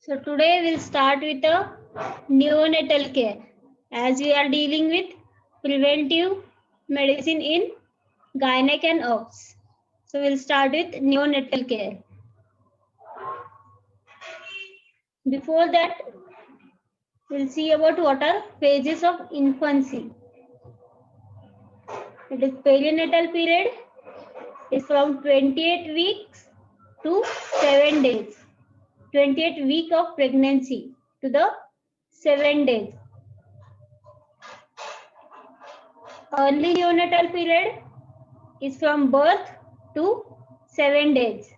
So today we'll start with the neonatal care, as we are dealing with preventive medicine in gynec and obs. So we'll start with neonatal care. Before that, we'll see about what are phases of infancy. It is perinatal period is from 28 weeks to 7 days. 28 week of pregnancy to the 7 days. Early neonatal period is from birth to 7 days.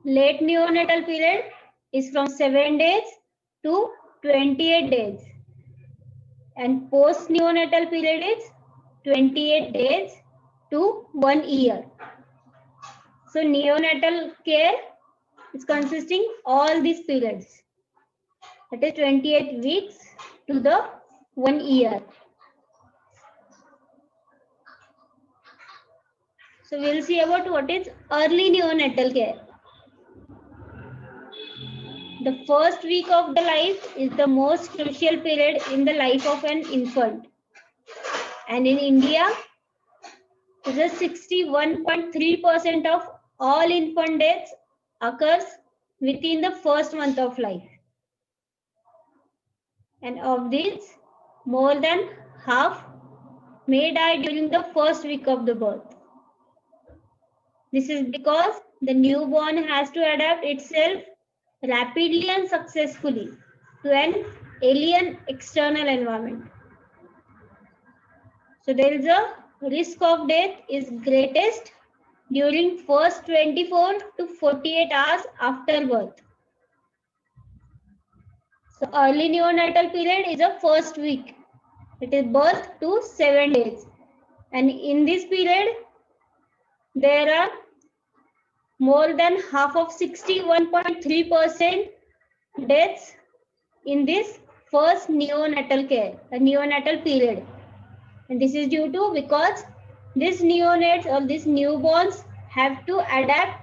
Late neonatal period is from 7 days to 28 days. And post neonatal period is 28 days to 1 year. So neonatal care is consisting all these periods. That is 28 weeks to the 1 year. So we'll see about what is early neonatal care. The first week of the life is the most crucial period in the life of an infant. And in India, it is 61.3% of all infant deaths occurs within the first month of life. And of these, more than half may die during the first week of the birth. This is because the newborn has to adapt itself rapidly and successfully to an alien external environment. So there is a risk of death is greatest during first 24 to 48 hours after birth. So early neonatal period is a first week. It is birth to 7 days. And in this period, there are more than half of 61.3% deaths in this first neonatal care, a neonatal period. And this is due to because these neonates or these newborns have to adapt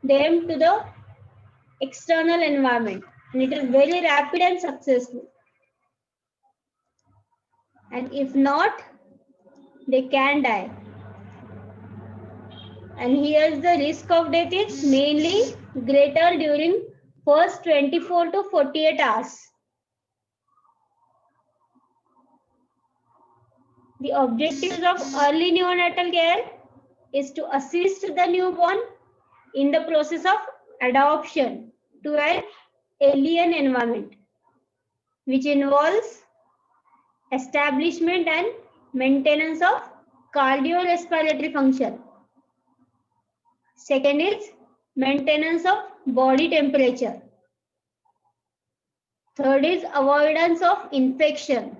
them to the external environment. And it is very rapid and successful. And if not, they can die. And here the risk of death is mainly greater during first 24 to 48 hours. The objectives of early neonatal care is to assist the newborn in the process of adoption to an alien environment, which involves establishment and maintenance of cardiorespiratory function. Second is maintenance of body temperature. Third is avoidance of infection.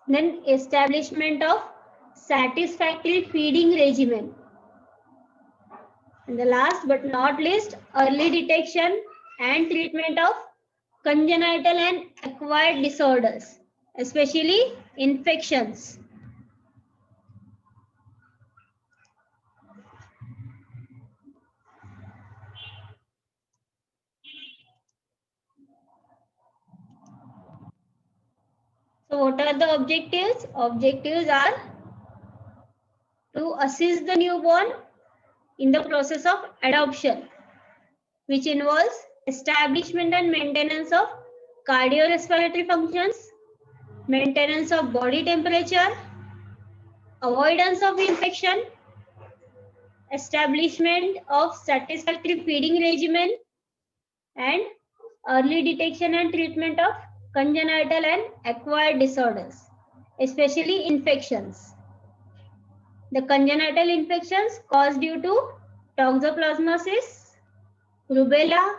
Then establishment of satisfactory feeding regimen. And the last but not least, early detection and treatment of congenital and acquired disorders, especially infections. So what are the objectives? Objectives are to assist the newborn in the process of adoption, which involves establishment and maintenance of cardiorespiratory functions, maintenance of body temperature, avoidance of infection, establishment of satisfactory feeding regimen, and early detection and treatment of congenital and acquired disorders, especially infections. The congenital infections caused due to toxoplasmosis, rubella,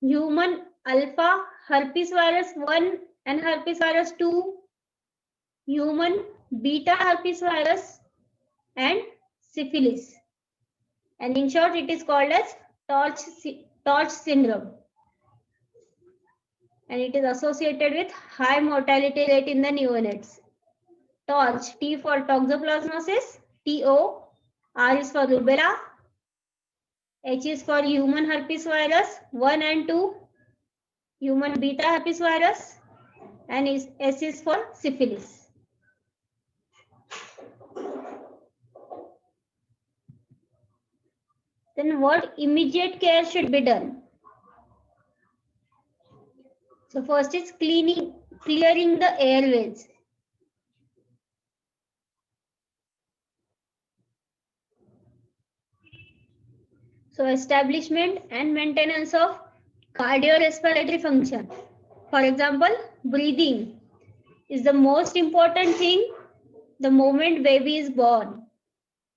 human alpha herpes virus 1 and herpes virus 2, human beta herpes virus, and syphilis. And in short, it is called as torch syndrome. And it is associated with high mortality rate in the neonates. Torch, T for toxoplasmosis, TO, R is for rubella, H is for human herpes virus 1 and 2, human beta herpes virus, and S is for syphilis. Then what immediate care should be done? So first is clearing the airways. So establishment and maintenance of cardiorespiratory function. For example, breathing is the most important thing the moment baby is born,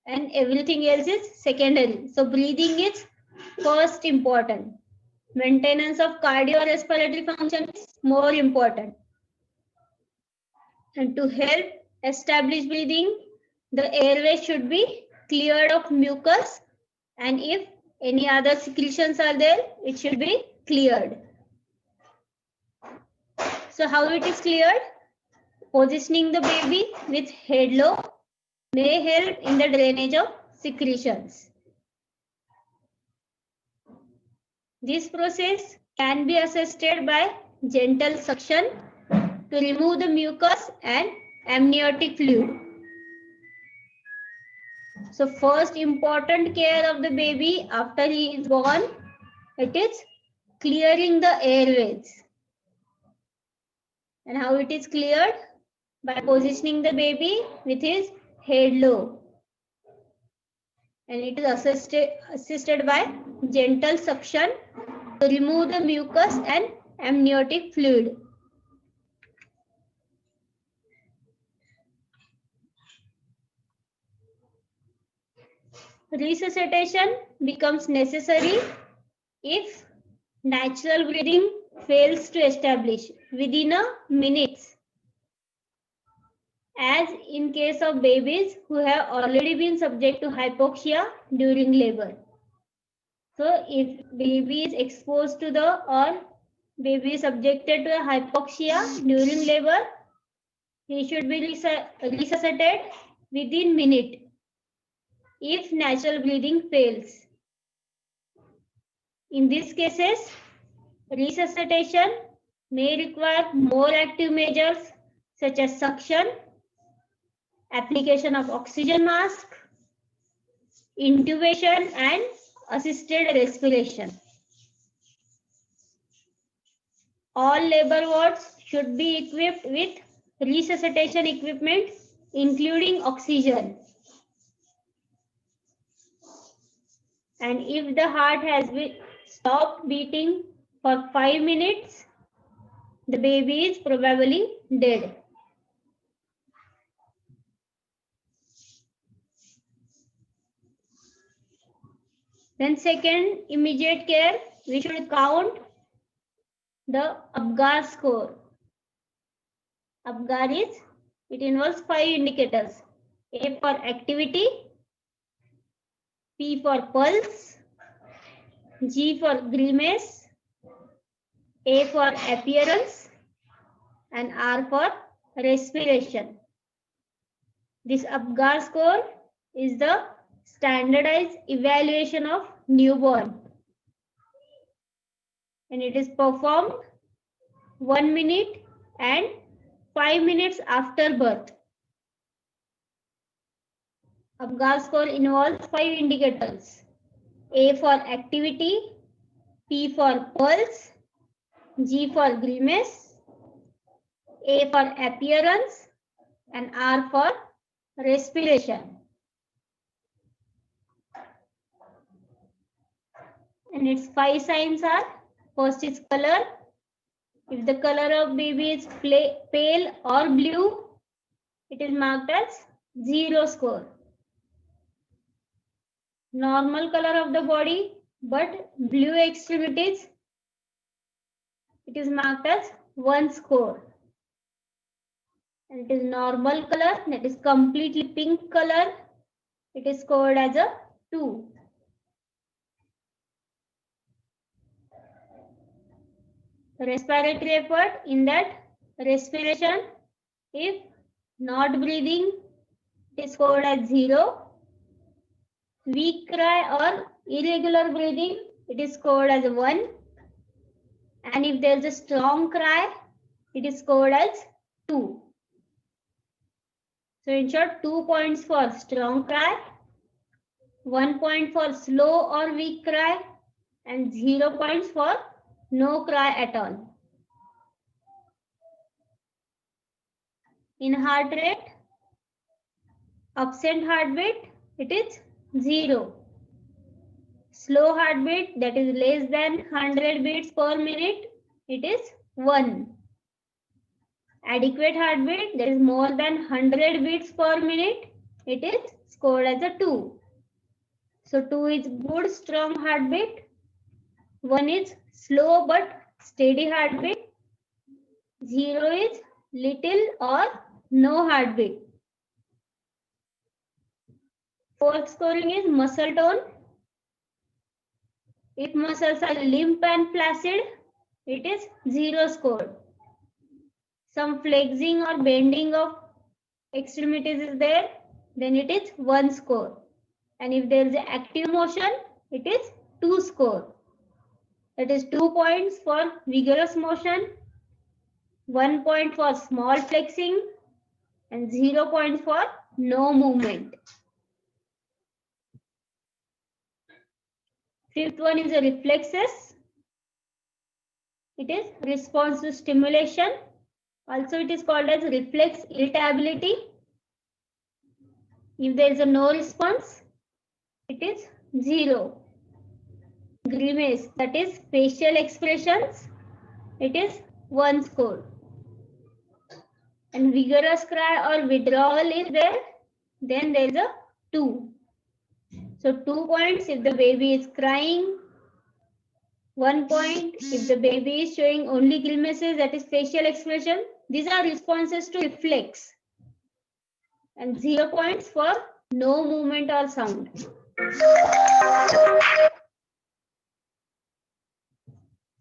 and everything else is secondary. So breathing is first important. Maintenance of cardiorespiratory function is more important. And to help establish breathing, the airway should be cleared of mucus, and if any other secretions are there, it should be cleared. So how it is cleared? Positioning the baby with head low may help in the drainage of secretions. This process can be assisted by gentle suction to remove the mucus and amniotic fluid. So first important care of the baby after he is born, it is clearing the airways. And how it is cleared? By positioning the baby with his head low. And it is assisted by gentle suction to remove the mucus and amniotic fluid. Resuscitation becomes necessary if natural breathing fails to establish within a minute, as in case of babies who have already been subject to hypoxia during labor. So if baby is exposed to or baby is subjected to a hypoxia during labor, he should be resuscitated within minute if natural breathing fails. In these cases, resuscitation may require more active measures such as suction, application of oxygen mask, intubation, and assisted respiration. All labor wards should be equipped with resuscitation equipment, including oxygen. And if the heart has stopped beating for 5 minutes, the baby is probably dead. Then second immediate care, we should count the Apgar score. Apgar it involves 5 indicators. A for activity, P for pulse, G for grimace, A for appearance, and R for respiration. This Apgar score is the standardized evaluation of newborn, and it is performed 1 minute and 5 minutes after birth. Apgar score involves 5 indicators. A for activity, P for pulse, G for grimace, A for appearance, and R for respiration. And its 5 signs are: first is color. If the color of baby is pale or blue, it is marked as 0 score. Normal color of the body but blue extremities, it is marked as 1 score. and it is normal color, that is completely pink color, it is scored as a 2. Respiratory effort, in that respiration, if not breathing, it is scored as 0. Weak cry or irregular breathing, it is scored as 1. And if there is a strong cry, it is scored as 2. So in short, 2 points for strong cry, 1 point for slow or weak cry, and 0 points for no cry at all. In heart rate, absent heartbeat, it is 0. Slow heartbeat, that is less than 100 beats per minute, it is 1. Adequate heartbeat, that is more than 100 beats per minute, it is scored as a 2. So 2 is good strong heartbeat, 1 is slow but steady heartbeat, 0 is little or no heartbeat. Fourth scoring is muscle tone. If muscles are limp and flaccid, it is 0 scored. Some flexing or bending of extremities is there, then it is 1 score. And if there is an active motion, it is 2 score. That is 2 points for vigorous motion, 1 point for small flexing, and 0 points for no movement. Fifth one is the reflexes. It is response to stimulation. Also, it is called as reflex irritability. If there is a no response, it is 0. Grimace, that is facial expressions, it is 1 score. And vigorous cry or withdrawal is there, then there is a 2. So 2 points if the baby is crying, 1 point if the baby is showing only grimaces, that is facial expression. These are responses to reflex. And 0 points for no movement or sound.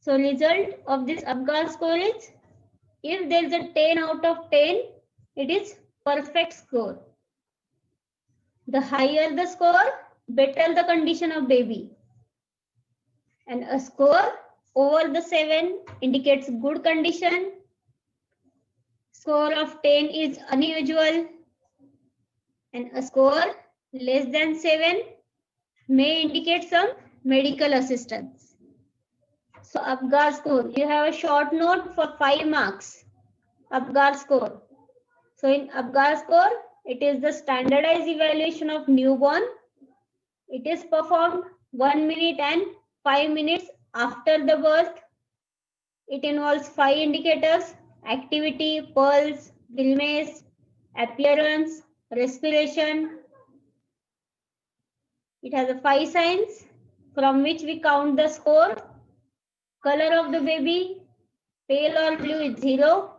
So result of this Apgar score is, if there is a 10 out of 10, it is perfect score. The higher the score, better the condition of baby. And a score over the 7 indicates good condition. Score of 10 is unusual. And a score less than 7 may indicate some medical assistance. So Apgar score, you have a short note for 5 marks. Apgar score. So in Apgar score, it is the standardized evaluation of newborn. It is performed 1 minute and 5 minutes after the birth. It involves 5 indicators: activity, pulse, grimace, appearance, respiration. It has 5 signs from which we count the score. Color of the baby, pale or blue is 0.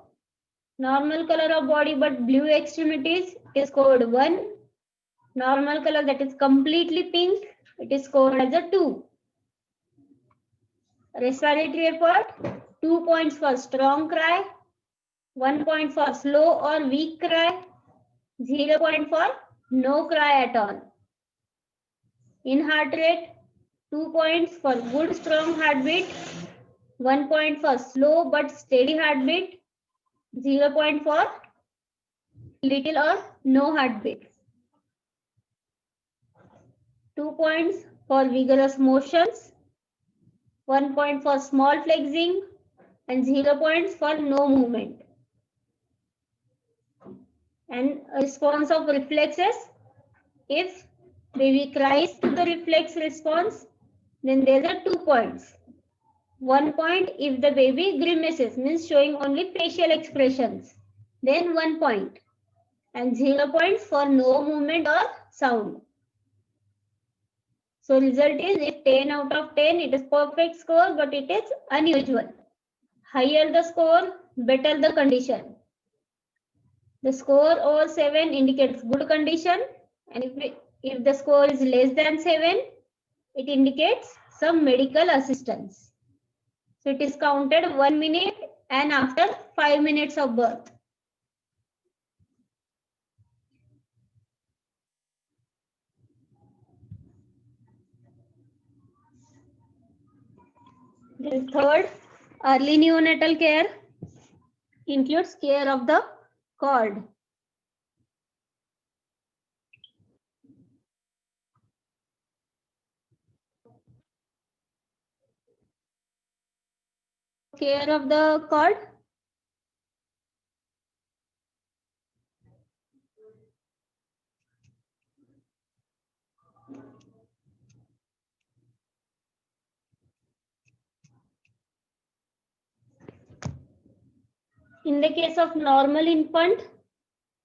Normal color of body but blue extremities is scored 1. Normal color, that is completely pink, it is scored as a 2. Respiratory effort, 2 points for strong cry, 1 point for slow or weak cry, 0 point for no cry at all. In heart rate, 2 points for good strong heartbeat, 1 point for slow but steady heartbeat, 0 point for little or no heartbeat. 2 points for vigorous motions, 1 point for small flexing, and 0 points for no movement. And a response of reflexes, if baby cries to the reflex response, then there are 2 points. 1 point if the baby grimaces, means showing only facial expressions, then 1 point. And 0 points for no movement or sound. So result is, if 10 out of 10, it is perfect score, but it is unusual. Higher the score, better the condition. The score over 7 indicates good condition, and if the score is less than 7, it indicates some medical assistance. So it is counted 1 minute and after 5 minutes of birth. The third, early neonatal care includes care of the cord. Care of the cord. In the case of normal infant,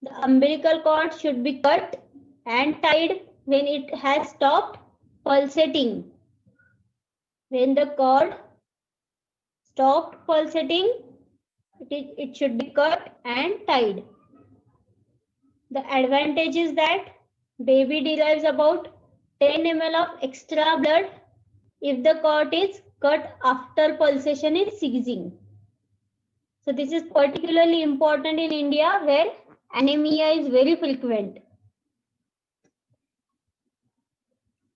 the umbilical cord should be cut and tied when it has stopped pulsating. When the cord stopped pulsating, it should be cut and tied. The advantage is that baby derives about 10 ml of extra blood if the cord is cut after pulsation is ceasing. So this is particularly important in India where anemia is very frequent.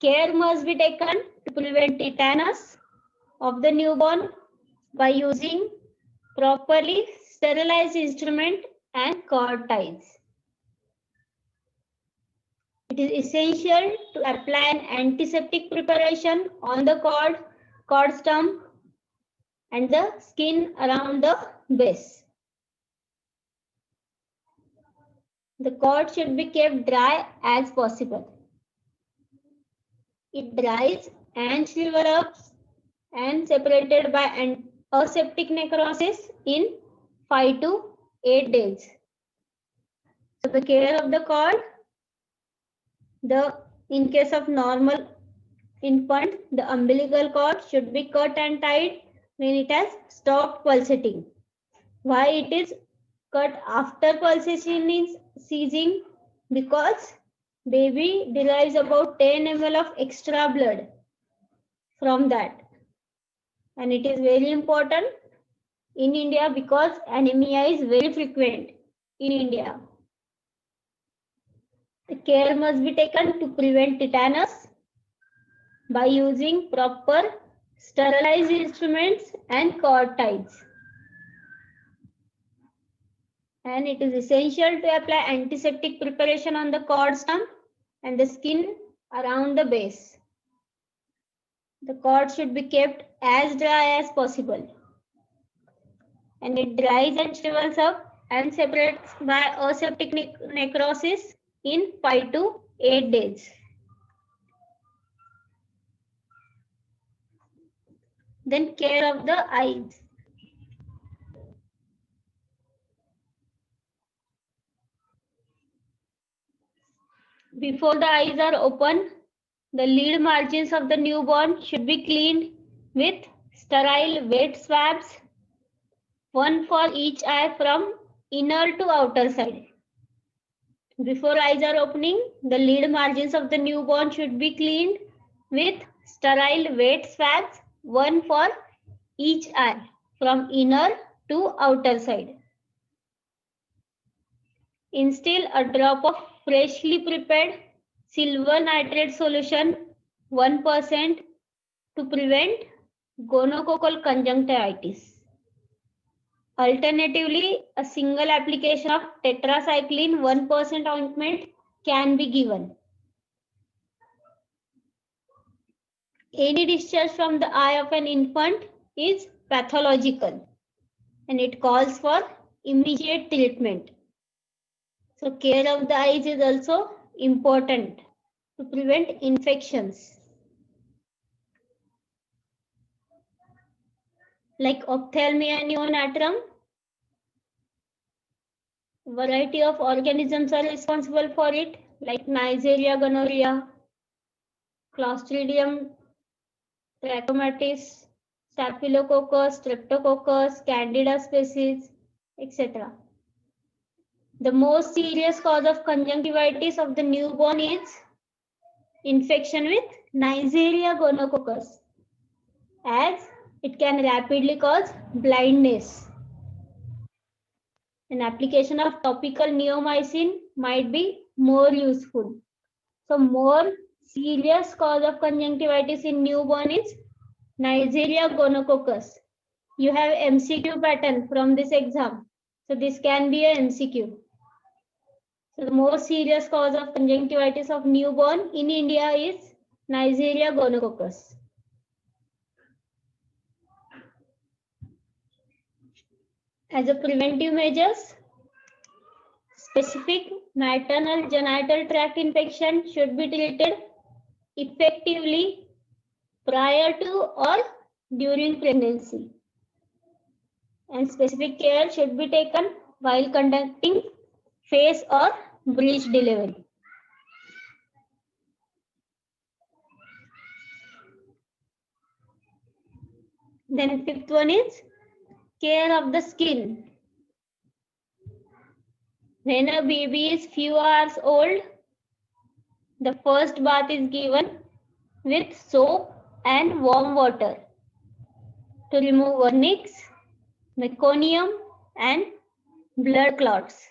Care must be taken to prevent tetanus of the newborn by using properly sterilized instrument and cord ties. It is essential to apply an antiseptic preparation on the cord stump, and the skin around the base. The cord should be kept dry as possible. It dries and shrivel up and separated by an aseptic necrosis in 5 to 8 days. So the care of the cord, in case of normal infant, the umbilical cord should be cut and tied when it has stopped pulsating. Why it is cut after pulsation is ceasing? Because baby derives about 10 ml of extra blood from that. And it is very important in India because anemia is very frequent in India. The care must be taken to prevent tetanus by using proper sterilized instruments and cord ties. And it is essential to apply antiseptic preparation on the cord stump and the skin around the base. The cord should be kept as dry as possible. And it dries and shrivels up and separates by aseptic necrosis in 5 to 8 days. Then care of the eyes. Before the eyes are open, the lid margins of the newborn should be cleaned with sterile wet swabs, one for each eye from inner to outer side. Before eyes are opening, the lid margins of the newborn should be cleaned with sterile wet swabs, one for each eye from inner to outer side. Instill a drop of freshly prepared silver nitrate solution 1% to prevent gonococcal conjunctivitis. Alternatively, a single application of tetracycline 1% ointment can be given. Any discharge from the eye of an infant is pathological and it calls for immediate treatment. So care of the eyes is also important to prevent infections like ophthalmia neonatum. Variety of organisms are responsible for it, like Neisseria gonorrhea, Clostridium trachomatis, Staphylococcus, Streptococcus, Candida species, etc. The most serious cause of conjunctivitis of the newborn is infection with Neisseria gonococcus, as it can rapidly cause blindness. An application of topical neomycin might be more useful. So more serious cause of conjunctivitis in newborn is Neisseria gonococcus. You have MCQ pattern from this exam. So this can be a MCQ. So the most serious cause of conjunctivitis of newborn in India is Neisseria gonococcus. As a preventive measures, specific maternal genital tract infection should be treated effectively prior to or during pregnancy. And specific care should be taken while conducting phase or breech delivery. Then fifth one is care of the skin. When a baby is few hours old, the first bath is given with soap and warm water to remove vernix, meconium and blood clots.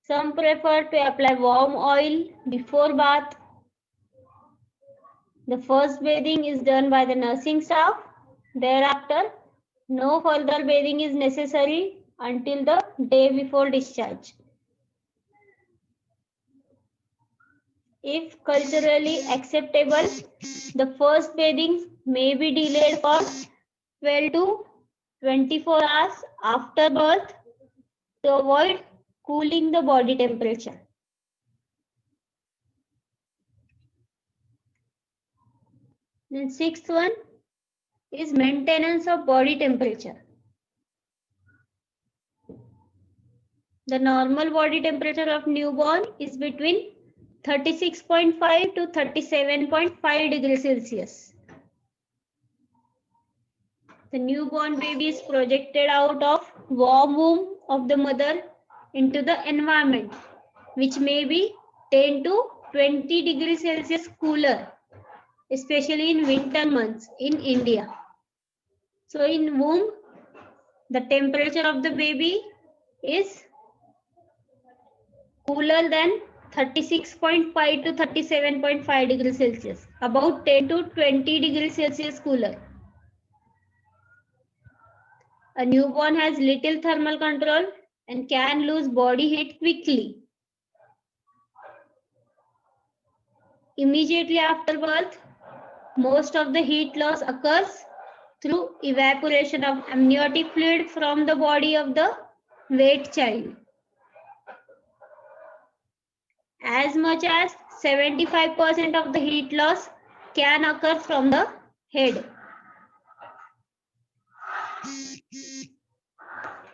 Some prefer to apply warm oil before bath. The first bathing is done by the nursing staff. Thereafter, no further bathing is necessary until the day before discharge. If culturally acceptable, the first bathing may be delayed for 12 to 24 hours after birth to avoid cooling the body temperature. Then sixth one is maintenance of body temperature. The normal body temperature of newborn is between 36.5 to 37.5 degrees Celsius. The newborn baby is projected out of warm womb of the mother into the environment, which may be 10 to 20 degrees Celsius cooler, especially in winter months in India. So in womb, the temperature of the baby is cooler than 36.5 to 37.5 degrees Celsius, about 10 to 20 degrees Celsius cooler. A newborn has little thermal control and can lose body heat quickly. Immediately after birth, most of the heat loss occurs through evaporation of amniotic fluid from the body of the wet child. As much as 75% of the heat loss can occur from the head.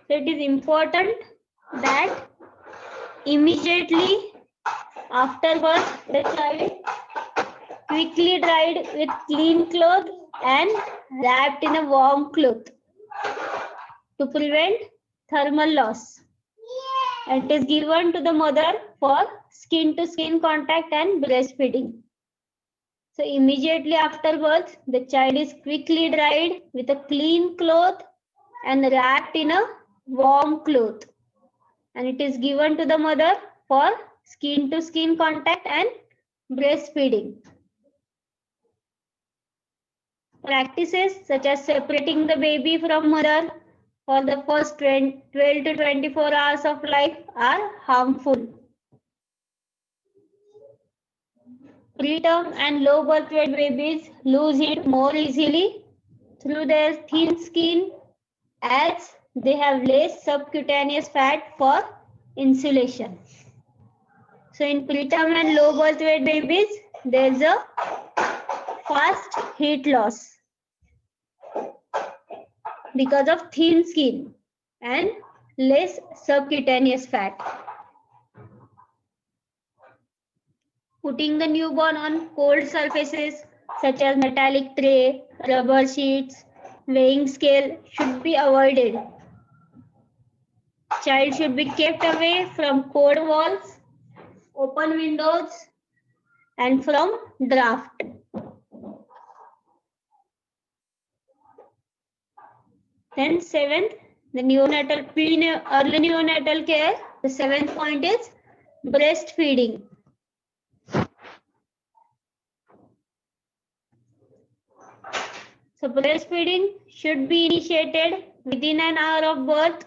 So it is important that immediately after birth, the child quickly dried with clean cloth and wrapped in a warm cloth to prevent thermal loss. And it is given to the mother for skin-to-skin contact and breastfeeding. So immediately after birth, the child is quickly dried with a clean cloth and wrapped in a warm cloth. And it is given to the mother for skin-to-skin contact and breastfeeding. Practices such as separating the baby from mother for the first 12 to 24 hours of life are harmful. Preterm and low birth weight babies lose heat more easily through their thin skin as they have less subcutaneous fat for insulation. So in preterm and low birth weight babies, there is a fast heat loss because of thin skin and less subcutaneous fat. Putting the newborn on cold surfaces such as metallic tray, rubber sheets, weighing scale should be avoided. Child should be kept away from cold walls, open windows, and from draft. Then seventh, the neonatal early neonatal care. The seventh point is breastfeeding. So breastfeeding should be initiated within an hour of birth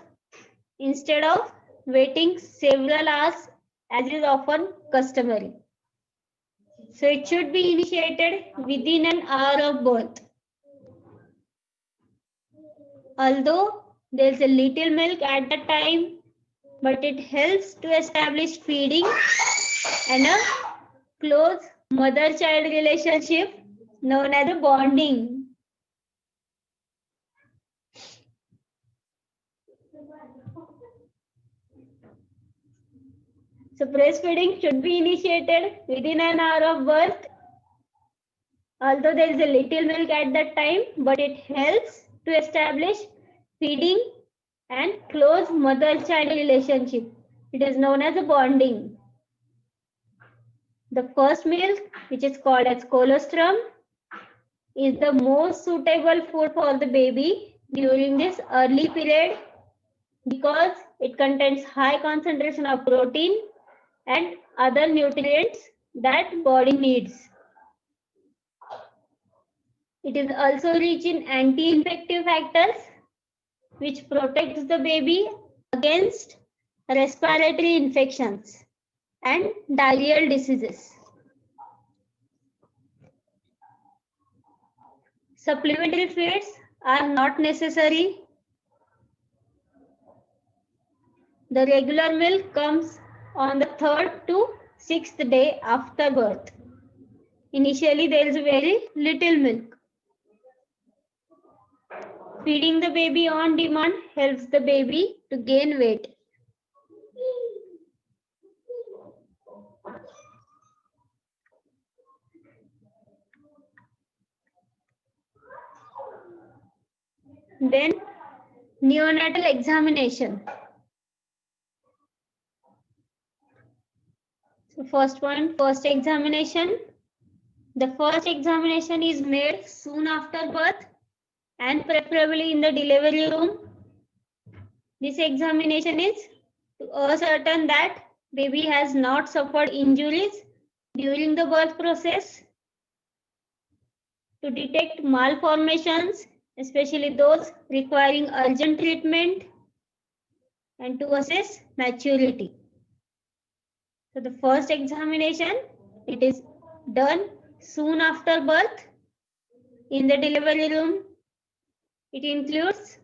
instead of waiting several hours as is often customary. So it should be initiated within an hour of birth. Although there is a little milk at the time, but it helps to establish feeding and a close mother-child relationship known as a bonding. So breastfeeding should be initiated within an hour of birth. Although there is a little milk at that time, but it helps to establish feeding and close mother-child relationship. It is known as a bonding. The first milk, which is called as colostrum, is the most suitable food for the baby during this early period because it contains high concentration of protein and other nutrients that body needs. It is also rich in anti-infective factors which protects the baby against respiratory infections and diarrheal diseases. Supplementary feeds are not necessary. The regular milk comes on the 3rd to 6th day after birth. Initially, there is very little milk. Feeding the baby on demand helps the baby to gain weight. Then, neonatal examination. So first one, first examination. The first examination is made soon after birth and preferably in the delivery room. This examination is to ascertain that baby has not suffered injuries during the birth process, to detect malformations, especially those requiring urgent treatment, and to assess maturity. So the first examination, it is done soon after birth in the delivery room. It includes,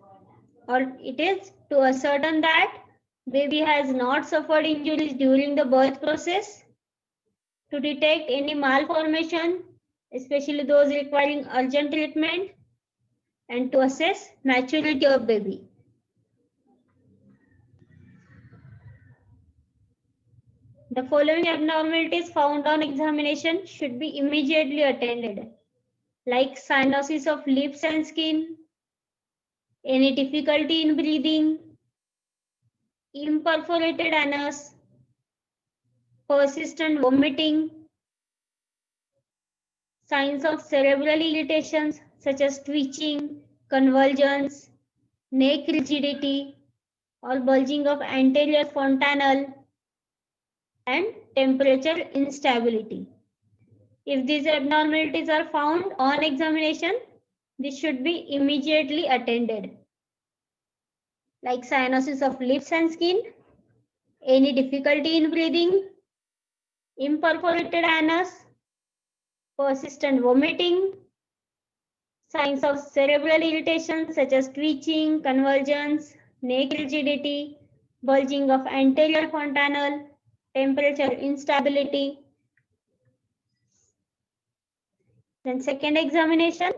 or it is to ascertain that baby has not suffered injuries during the birth process, to detect any malformation, especially those requiring urgent treatment, and to assess maturity of baby. The following abnormalities found on examination should be immediately attended, like cyanosis of lips and skin, any difficulty in breathing, imperforated anus, persistent vomiting, signs of cerebral irritations such as twitching, convulsions, neck rigidity, or bulging of anterior fontanelle, and temperature instability. If these abnormalities are found on examination, this should be immediately attended, like cyanosis of lips and skin, any difficulty in breathing, imperforated anus, persistent vomiting, signs of cerebral irritation such as twitching, convulsions, neck rigidity, bulging of anterior fontanelle, temperature instability. Then second examination.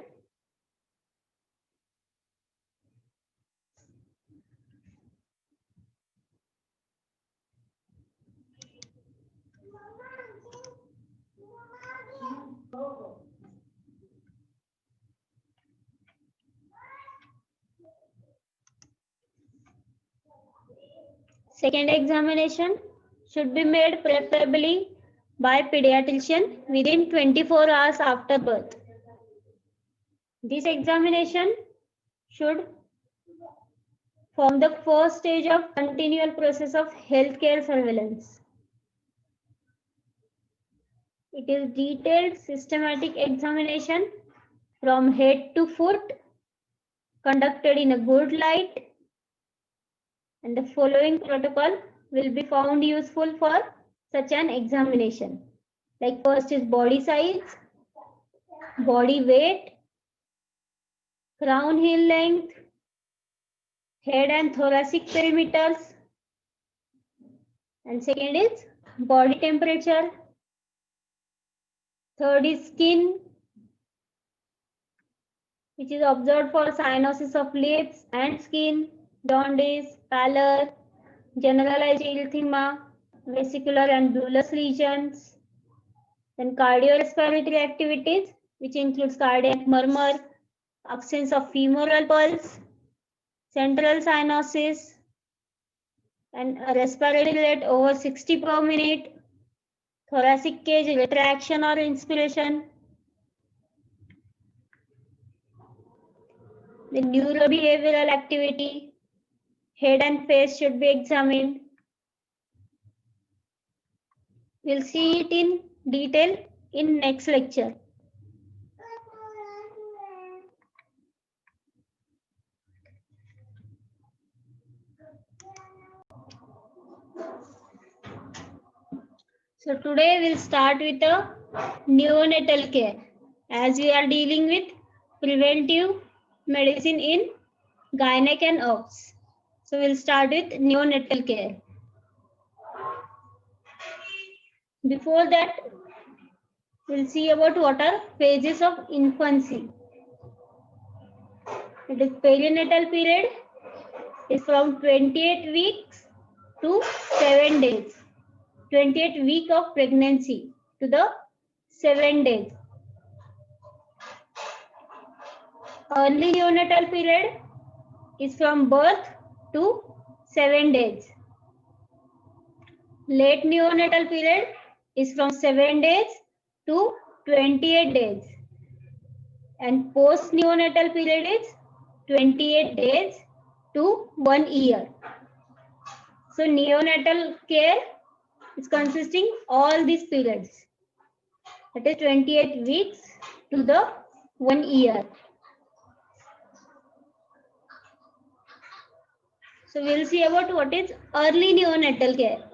Second examination should be made preferably by pediatrician within 24 hours after birth. This examination should form the first stage of continual process of healthcare surveillance. It is detailed systematic examination from head to foot, conducted in a good light, and the following protocol will be found useful for such an examination. Like first is body size, body weight, crown heel length, head and thoracic perimeters, and second is body temperature. Third is skin, which is observed for cyanosis of lips and skin, jaundice, pallor, generalized erythema, vesicular and bullous lesions. Then cardiorespiratory activities, which includes cardiac murmur, absence of femoral pulse, central cyanosis, and a respiratory rate over 60 per minute, thoracic cage retraction or inspiration. The neurobehavioral activity, head and face should be examined. We'll see it in detail in next lecture. So today we'll start with the neonatal care, as we are dealing with preventive medicine in gynec and obs. So we'll start with neonatal care. Before that, we'll see about what are phases of infancy. It is perinatal period is from 28 weeks to 7 days. 28 week of pregnancy to the 7 days. Early neonatal period is from birth to 7 days. Late neonatal period is from 7 days to 28 days. And post neonatal period is 28 days to 1 year. So neonatal care is consisting all these periods. That is 28 weeks to the 1 year. So we'll see about what is early neonatal care.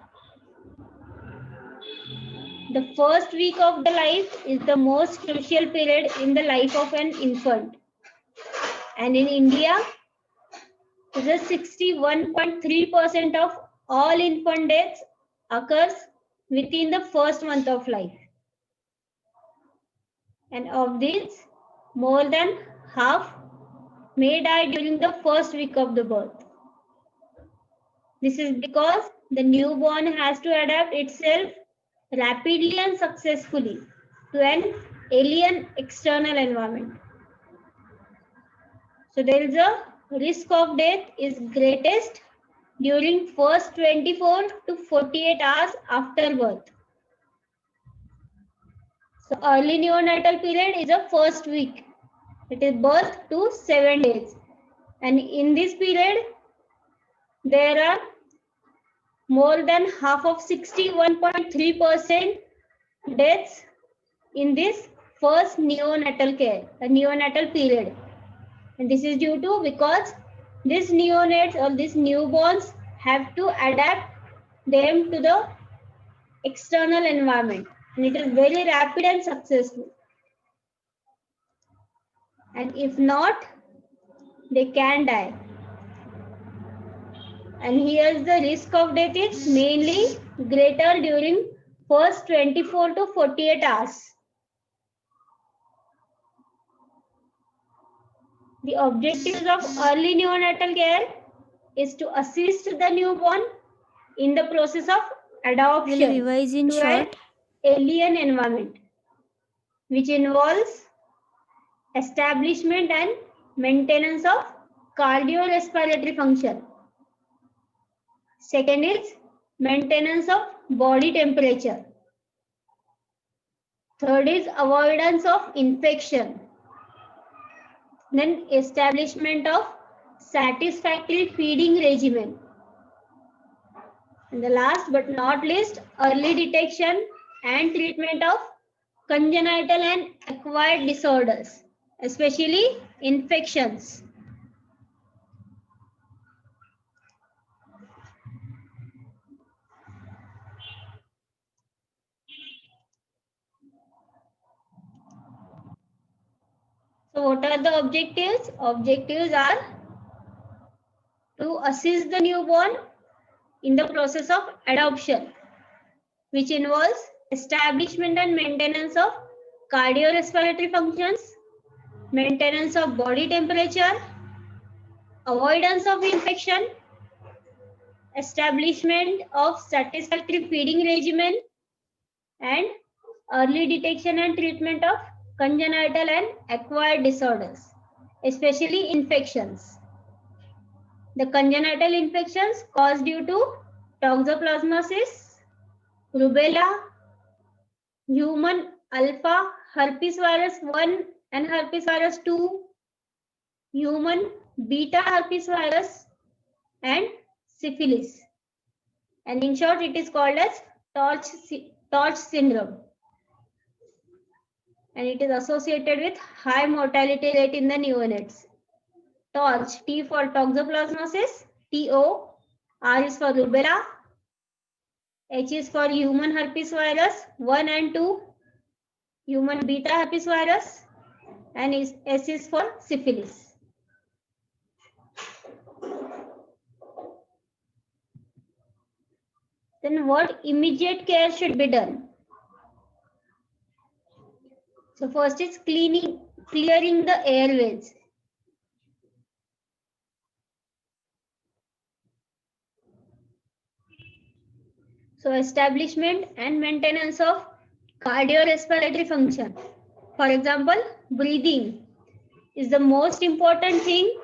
The first week of the life is the most crucial period in the life of an infant. And in India, it is 61.3% of all infant deaths occurs within the first month of life. And of these, more than half may die during the first week of the birth. This is because the newborn has to adapt itself rapidly and successfully to an alien external environment. So there is a risk of death is greatest during first 24 to 48 hours after birth. So early neonatal period is a first week. It is birth to 7 days. And in this period, there are more than half of 61.3% deaths in this first neonatal care, a neonatal period. And this is due to because these neonates or these newborns have to adapt them to the external environment. And it is very rapid and successful. And if not, they can die. And here's the risk of death is mainly greater during first 24 to 48 hours. The objectives of early neonatal care is to assist the newborn in the process of adoption to an alien environment, which involves establishment and maintenance of cardiorespiratory function, Second is maintenance of body temperature. Third is avoidance of infection. Then establishment of satisfactory feeding regimen. And the last but not least, early detection and treatment of congenital and acquired disorders, especially infections. So what are the objectives? Objectives are to assist the newborn in the process of adoption, which involves establishment and maintenance of cardiorespiratory functions, maintenance of body temperature, avoidance of infection, establishment of satisfactory feeding regimen, and early detection and treatment of congenital and acquired disorders, especially infections. The congenital infections caused due to toxoplasmosis, rubella, human alpha herpes virus 1 and herpes virus 2, human beta herpes virus, and syphilis. And in short, it is called as torch syndrome. And it is associated with high mortality rate in the neonates. Torch, T for toxoplasmosis, TO, R is for rubella, H is for human herpes virus 1 and 2, human beta herpes virus, and S is for syphilis. Then what immediate care should be done? So first is clearing the airways. So establishment and maintenance of cardiorespiratory function. For example, breathing is the most important thing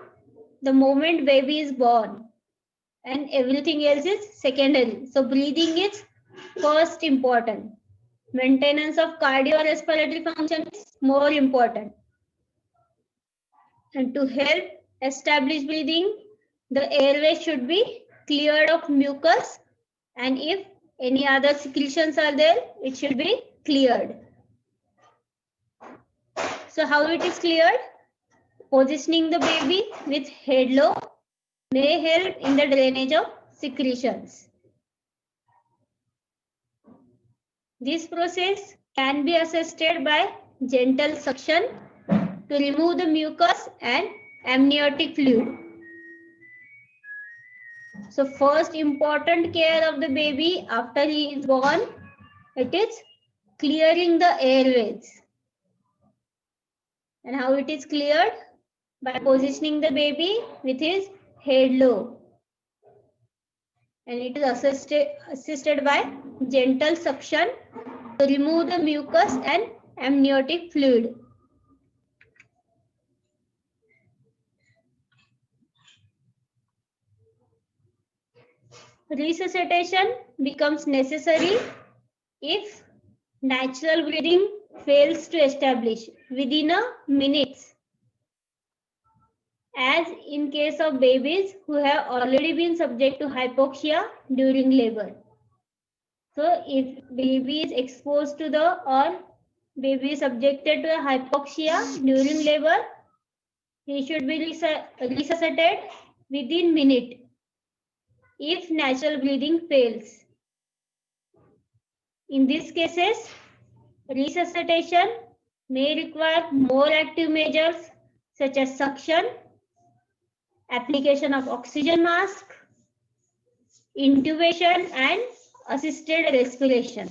the moment baby is born, and everything else is secondary. So breathing is first important. Maintenance of cardiorespiratory function is more important. And to help establish breathing, the airway should be cleared of mucus, and if any other secretions are there, it should be cleared. So how it is cleared? Positioning the baby with head low may help in the drainage of secretions. This process can be assisted by gentle suction to remove the mucus and amniotic fluid. So first important care of the baby after he is born, it is clearing the airways. And how it is cleared? By positioning the baby with his head low. And it is assisted by gentle suction to remove the mucus and amniotic fluid. Resuscitation becomes necessary if natural breathing fails to establish within a minute, as in case of babies who have already been subject to hypoxia during labor. So if baby is exposed to or baby is subjected to a hypoxia during labor, he should be resuscitated within minute if natural breathing fails. In these cases, resuscitation may require more active measures such as suction, application of oxygen mask, intubation, and assisted respiration.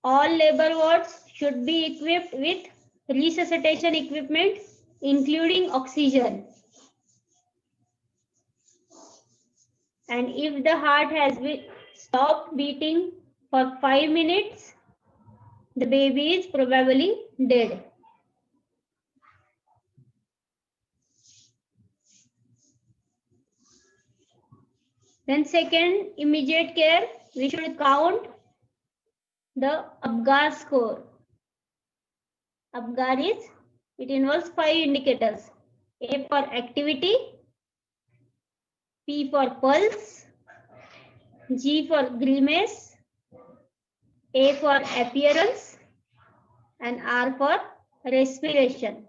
All labor wards should be equipped with resuscitation equipment, including oxygen. And if the heart has stopped beating for 5 minutes, the baby is probably dead. Then second, immediate care, we should count the APGAR score. APGAR it involves 5 indicators. A for activity, P for pulse, G for grimace, A for appearance, and R for respiration.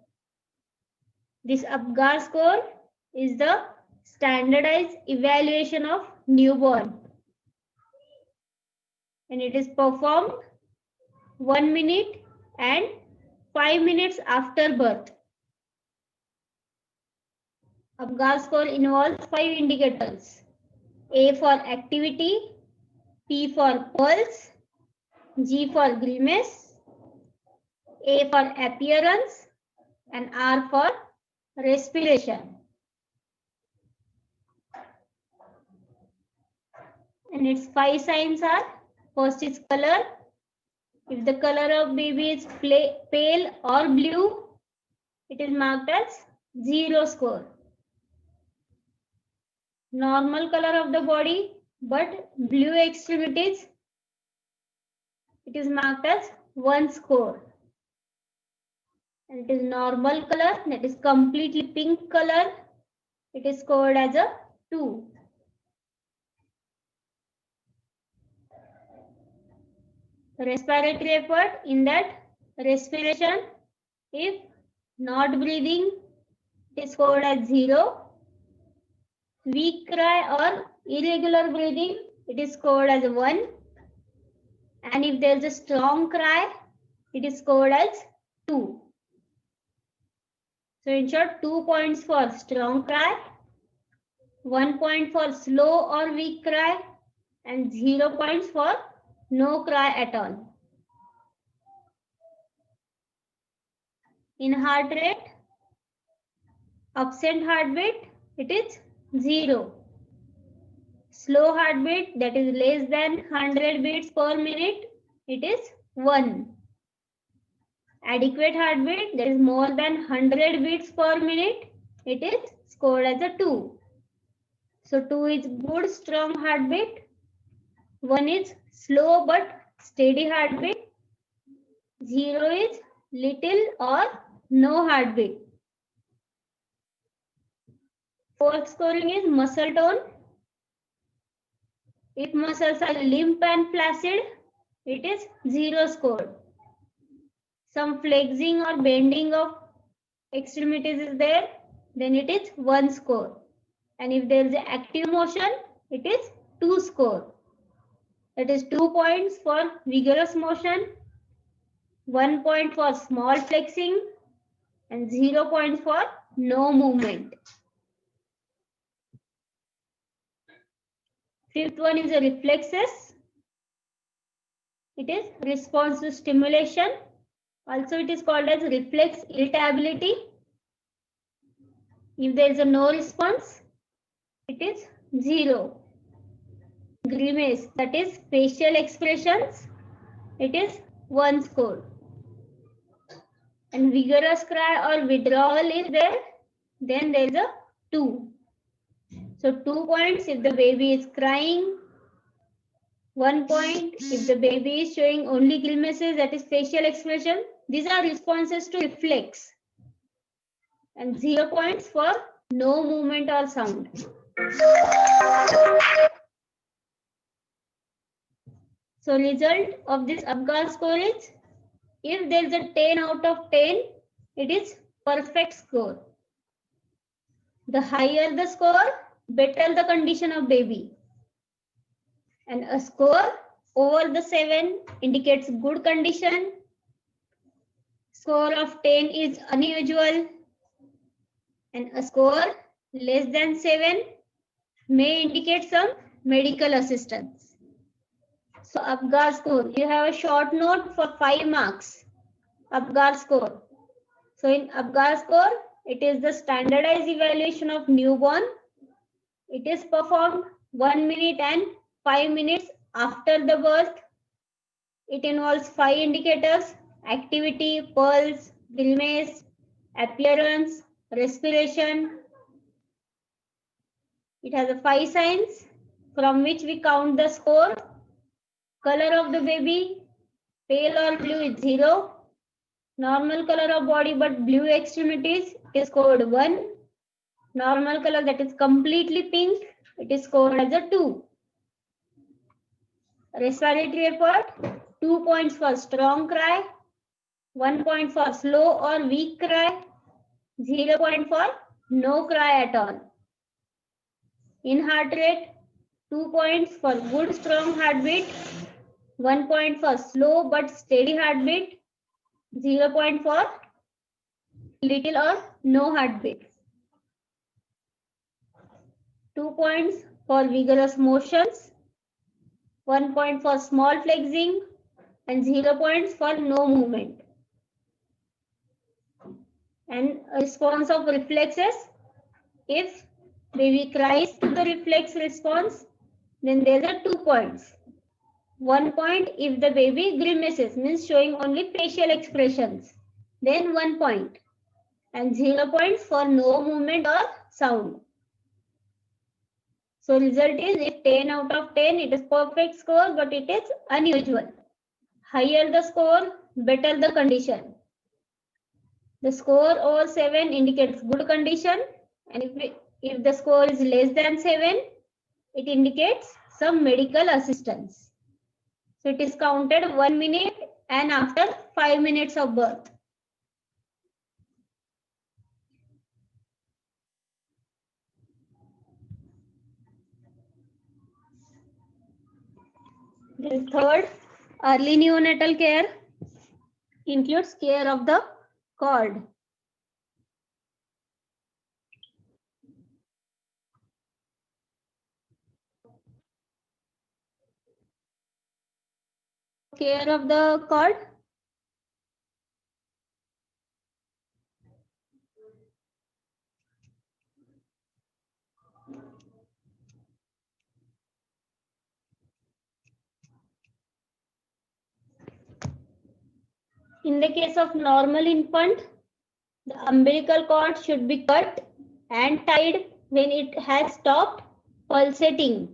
This APGAR score is the standardized evaluation of newborn, and it is performed 1 minute and 5 minutes after birth. APGAR score involves 5 indicators. A for activity, P for pulse, G for grimace, A for appearance, and R for respiration. And its 5 signs are: first is color. If the color of baby is pale or blue, it is marked as 0 score. Normal color of the body but blue extremities, it is marked as 1 score. And it is normal color, that is completely pink color, it is scored as a 2. Respiratory effort, in that respiration, if not breathing, it is scored as 0. Weak cry or irregular breathing, it is scored as 1. And if there is a strong cry, it is scored as 2. So in short, 2 points for strong cry, 1 point for slow or weak cry, and 0 points for no cry at all. In heart rate, absent heartbeat, it is 0. Slow heartbeat, that is less than 100 beats per minute, it is 1. Adequate heartbeat, that is more than 100 beats per minute, it is scored as a 2. So 2 is good strong heartbeat, 1 is slow but steady heartbeat, 0 is little or no heartbeat. Fourth scoring is muscle tone. If muscles are limp and flaccid, it is 0 scored. Some flexing or bending of extremities is there, then it is 1 score. And if there is an active motion, it is 2 score. That is 2 points for vigorous motion, 1 point for small flexing, and 0 points for no movement. Fifth one is the reflexes. It is response to stimulation. Also, it is called as reflex irritability. If there is a no response, it is 0. Grimace, that is facial expressions, it is 1 score. And vigorous cry or withdrawal is there, then there is a 2. So 2 points if the baby is crying, 1 point if the baby is showing only grimaces, that is facial expression. These are responses to reflex. And 0 points for no movement or sound. So result of this APGAR score is, if there is a 10 out of 10, it is perfect score. The higher the score, better the condition of baby. And a score over the 7 indicates good condition. Score of 10 is unusual. And a score less than 7 may indicate some medical assistance. So APGAR score, you have a short note for 5 marks. APGAR score. So in APGAR score, it is the standardized evaluation of newborn. It is performed 1 minute and 5 minutes after the birth. It involves 5 indicators: activity, pulse, grimace, appearance, respiration. It has 5 signs. from which we count the score. Color of the baby, pale or blue is 0. Normal color of body but blue extremities, it is scored 1. Normal color that is completely pink, it is scored as a 2. Respiratory effort, 2 points for strong cry, 1 point for slow or weak cry, 0 point for no cry at all. In heart rate, 2 points for good strong heartbeat, 1 point for slow but steady heartbeat, 0 point for little or no heartbeat. 2 points for vigorous motions, 1 point for small flexing, and 0 points for no movement. And response of reflexes, if baby cries to the reflex response, then there are 2 points. 1 point if the baby grimaces, means showing only facial expressions, then 1 point, and 0 points for no movement or sound. So result is, if 10 out of 10, it is perfect score, but it is unusual. Higher the score, better the condition. The score over 7 indicates good condition, and if the score is less than 7, it indicates some medical assistance. So it is counted 1 minute and after 5 minutes of birth. The third, early neonatal care includes care of the cord. Care of the cord. In the case of normal infant, the umbilical cord should be cut and tied when it has stopped pulsating.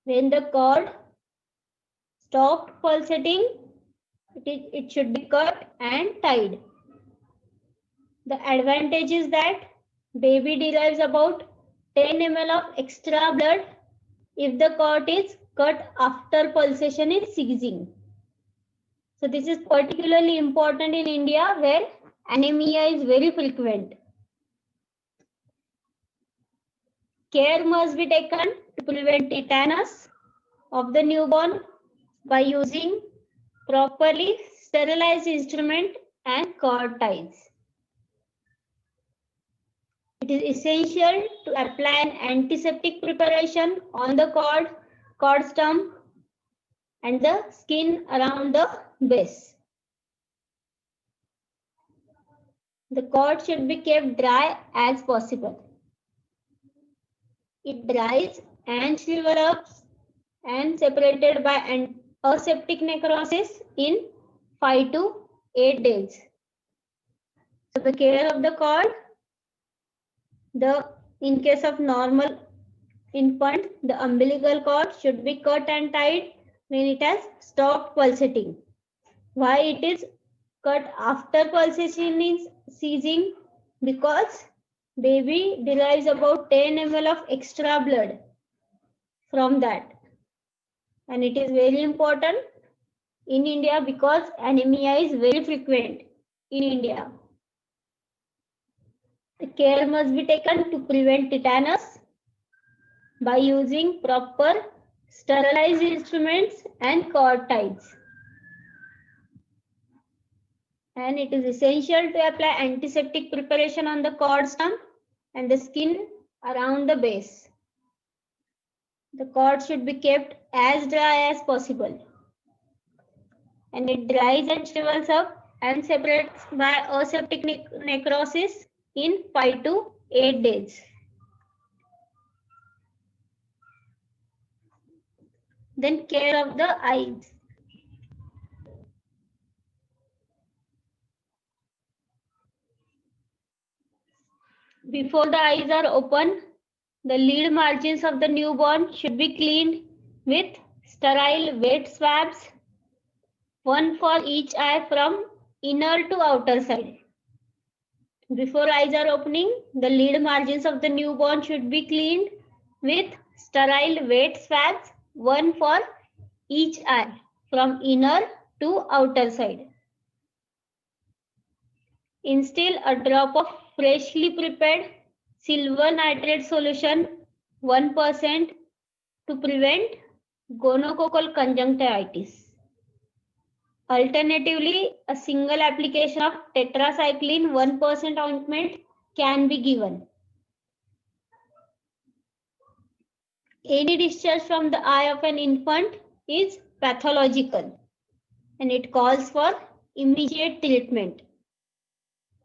When the cord stopped pulsating, it should be cut and tied. The advantage is that baby derives about 10 ml of extra blood if the cord is cut after pulsation is ceasing. So this is particularly important in India where anemia is very frequent. Care must be taken to prevent tetanus of the newborn by using properly sterilized instrument and cord ties. It is essential to apply an antiseptic preparation on the cord stump, and the skin around the base. The cord should be kept dry as possible. It dries and shrivel up and separated by an aseptic necrosis in 5 to 8 days. So the care of the cord, in case of normal infant, the umbilical cord should be cut and tied when it has stopped pulsating. Why it is cut after pulsation is ceasing? Because baby derives about 10 ml of extra blood from that. And it is very important in India because anemia is very frequent in India. The care must be taken to prevent tetanus by using proper sterilized instruments and cord ties. And it is essential to apply antiseptic preparation on the cord stump and the skin around the base. The cord should be kept as dry as possible. And it dries and shrivels up and separates by aseptic necrosis in 5 to 8 days. Then care of the eyes. Before the eyes are open, the lead margins of the newborn should be cleaned with sterile wet swabs, one for each eye from inner to outer side. Before eyes are opening, the lid margins of the newborn should be cleaned with sterile wet swabs, one for each eye from inner to outer side. Instill a drop of freshly prepared silver nitrate solution 1% to prevent gonococcal conjunctivitis. Alternatively, a single application of tetracycline 1% ointment can be given. Any discharge from the eye of an infant is pathological and it calls for immediate treatment.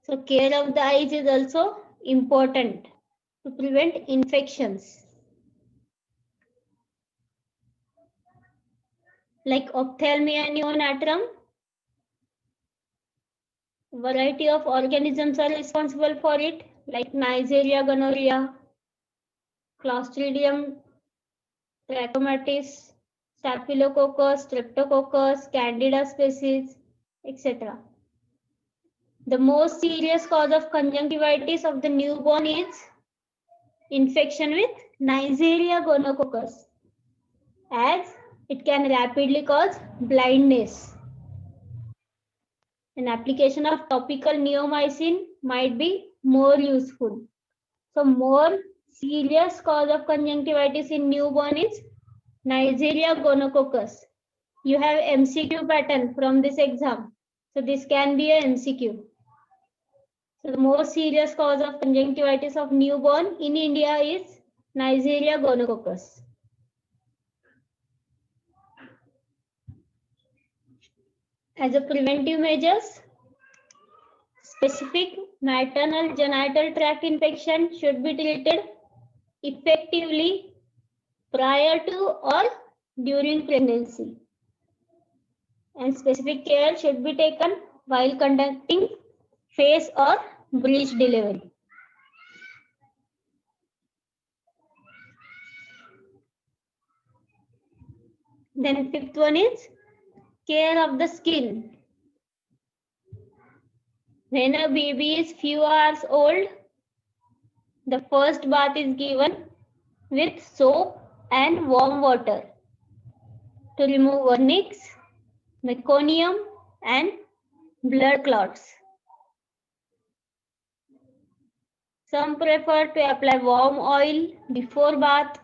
So care of the eyes is also important to prevent infections like ophthalmia neonatum. Variety of organisms are responsible for it, like Neisseria gonorrhea, Clostridium trachomatis, Staphylococcus, Streptococcus, Candida species, etc. The most serious cause of conjunctivitis of the newborn is infection with Neisseria gonococcus, as it can rapidly cause blindness. An application of topical neomycin might be more useful. So more serious cause of conjunctivitis in newborn is Neisseria gonococcus. You have MCQ pattern from this exam. So this can be a MCQ. So the most serious cause of conjunctivitis of newborn in India is Neisseria gonococcus. As a preventive measures, specific maternal genital tract infection should be treated effectively prior to or during pregnancy. And specific care should be taken while conducting phase or breech delivery. Then fifth one is care of the skin. When a baby is few hours old, the first bath is given with soap and warm water to remove vernix, meconium and blood clots. Some prefer to apply warm oil before bath.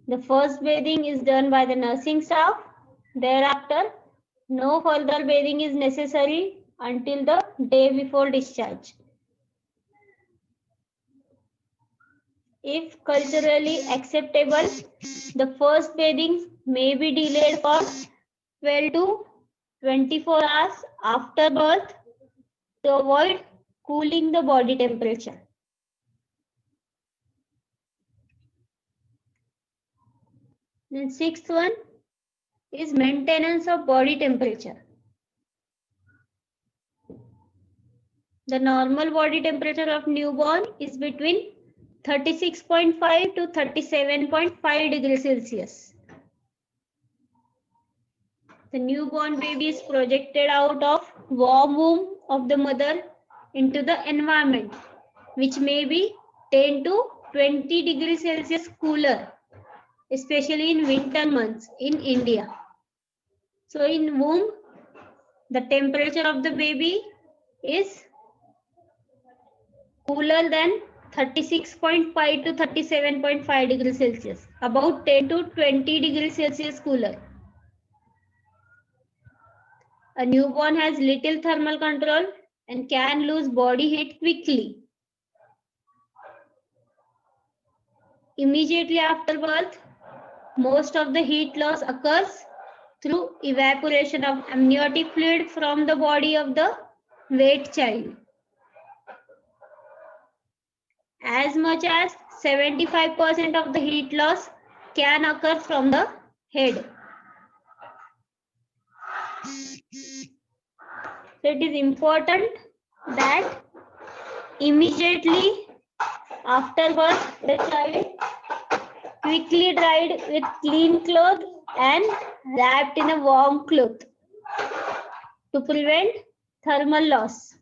The first bathing is done by the nursing staff. Thereafter, no further bathing is necessary until the day before discharge. If culturally acceptable, the first bathing may be delayed for 12 to 24 hours after birth to avoid cooling the body temperature. Then sixth one is maintenance of body temperature. The normal body temperature of newborn is between 36.5 to 37.5 degrees Celsius. The newborn baby is projected out of warm womb of the mother into the environment, which may be 10 to 20 degrees Celsius cooler, especially in winter months in India. So in womb, the temperature of the baby is cooler than 36.5 to 37.5 degrees Celsius, about 10 to 20 degrees Celsius cooler. A newborn has little thermal control and can lose body heat quickly. Immediately after birth, most of the heat loss occurs through evaporation of amniotic fluid from the body of the wet child. As much as 75% of the heat loss can occur from the head. So it is important that immediately after birth, the child quickly dried with clean cloth and wrapped in a warm cloth to prevent thermal loss.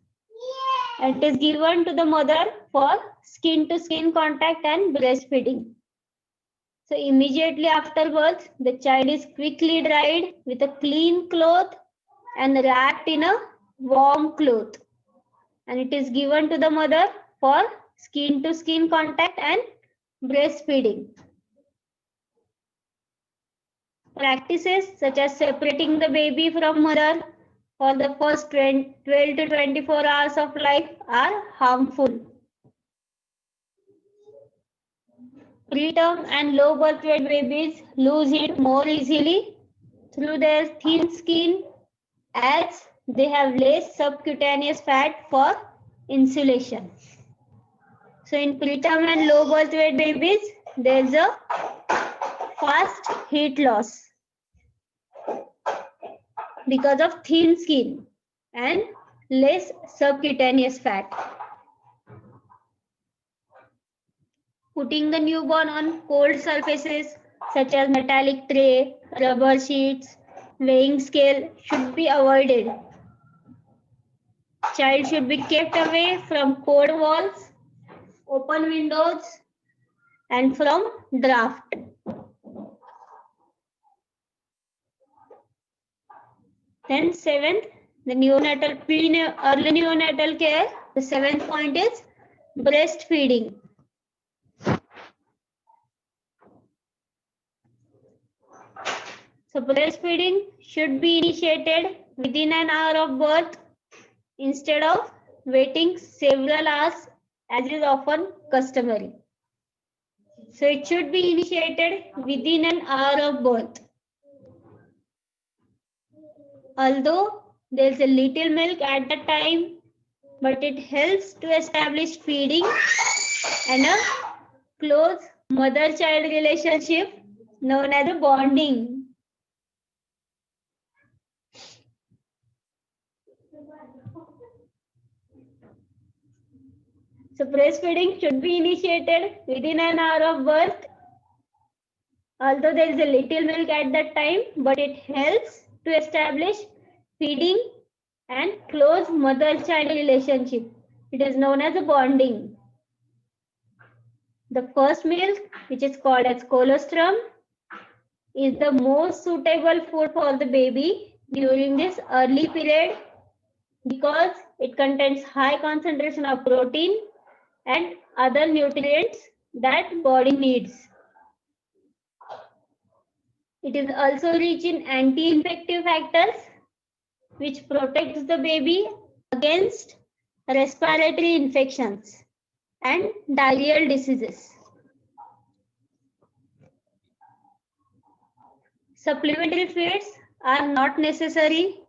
It is given to the mother for skin-to-skin contact and breastfeeding. So immediately after birth, the child is quickly dried with a clean cloth and wrapped in a warm cloth. And it is given to the mother for skin-to-skin contact and breastfeeding. Practices such as separating the baby from mother for the first 12 to 24 hours of life are harmful. Preterm and low birth weight babies lose heat more easily through their thin skin as they have less subcutaneous fat for insulation. So in preterm and low birth weight babies, there is a fast heat loss because of thin skin and less subcutaneous fat. Putting the newborn on cold surfaces such as metallic tray, rubber sheets, weighing scale should be avoided. Child should be kept away from cold walls, open windows, and from draft. Then seventh, the neonatal early neonatal care. The seventh point is breastfeeding. So breastfeeding should be initiated within an hour of birth instead of waiting several hours as is often customary. So it should be initiated within an hour of birth. Although there is a little milk at the time, but it helps to establish feeding and a close mother-child relationship known as a bonding. So breastfeeding should be initiated within an hour of birth. Although there is a little milk at that time, but it helps to establish feeding and close mother-child relationship. It is known as a bonding. The first milk, which is called as colostrum, is the most suitable food for the baby during this early period because it contains high concentration of protein and other nutrients that body needs. It is also rich in anti-infective factors which protects the baby against respiratory infections and diarrheal diseases. Supplementary feeds are not necessary.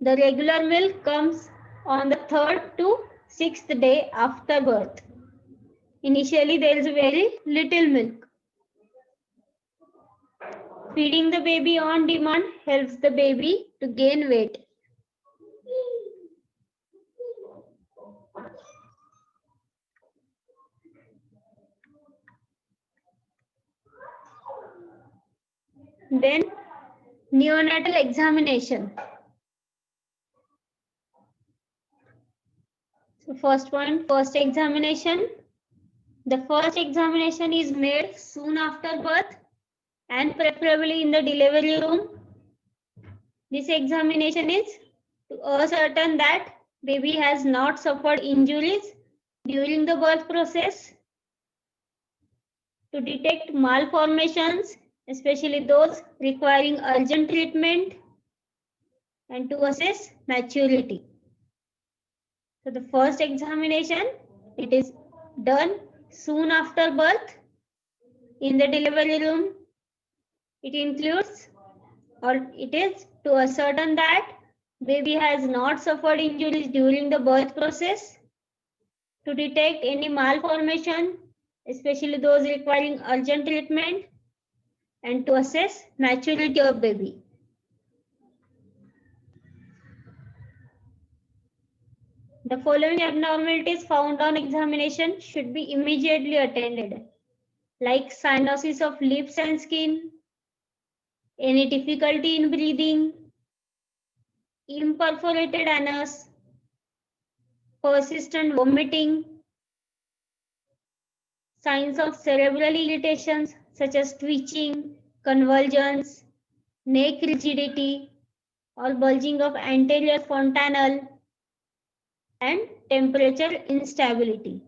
The regular milk comes on the 3rd to 6th day after birth. Initially, there is very little milk. Feeding the baby on demand helps the baby to gain weight. Then, neonatal examination. So first one, first examination. The first examination is made soon after birth and preferably in the delivery room. This examination is to ascertain that baby has not suffered injuries during the birth process, to detect malformations, especially those requiring urgent treatment, and to assess maturity. So the first examination, it is done soon after birth in the delivery room. It includes, or it is to ascertain that baby has not suffered injuries during the birth process, to detect any malformation, especially those requiring urgent treatment, and to assess maturity of baby. The following abnormalities found on examination should be immediately attended, like cyanosis of lips and skin, any difficulty in breathing, imperforated anus, persistent vomiting, signs of cerebral irritations such as twitching, convulsions, neck rigidity, or bulging of anterior fontanelle, and temperature instability.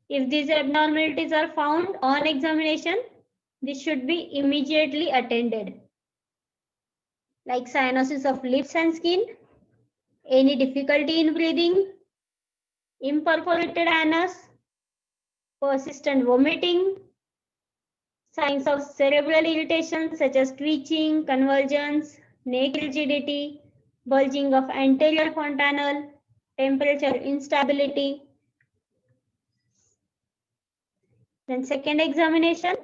If these abnormalities are found on examination, this should be immediately attended, like cyanosis of lips and skin, any difficulty in breathing, imperforated anus, persistent vomiting, signs of cerebral irritation such as twitching, convulsions, neck rigidity, bulging of anterior fontanelle, temperature instability. Then second examination.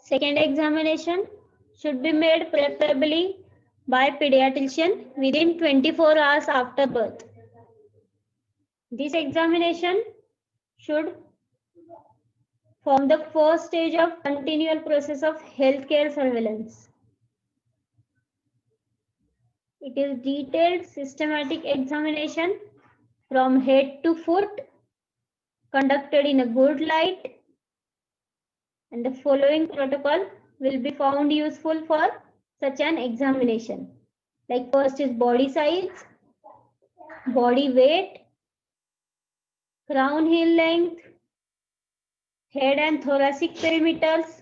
Second examination should be made preferably by pediatrician within 24 hours after birth. This examination should form the first stage of continual process of healthcare surveillance. It is detailed systematic examination from head to foot, conducted in a good light, and the following protocol will be found useful for such an examination. Like first is body size, body weight, crown heel length, head and thoracic perimeters,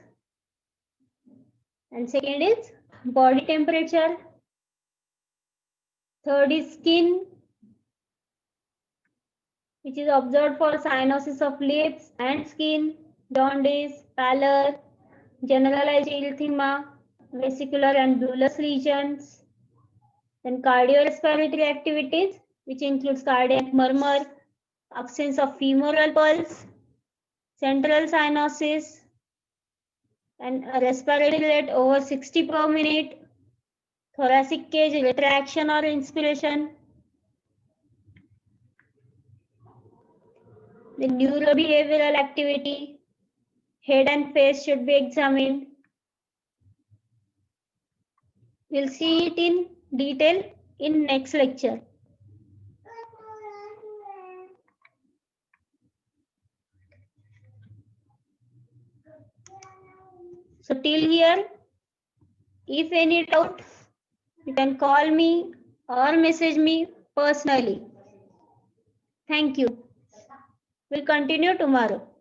and second is body temperature. Third is skin, which is observed for cyanosis of lips and skin, jaundice, pallor, generalized erythema, vesicular and bullous lesions. Then cardiorespiratory activities, which includes cardiac murmur, absence of femoral pulse, central cyanosis, and a respiratory rate over 60 per minute, thoracic cage retraction or inspiration. The neurobehavioral activity, head and face should be examined. We'll see it in detail in next lecture. So till here, if any doubt, you can call me or message me personally. Thank you. We'll continue tomorrow.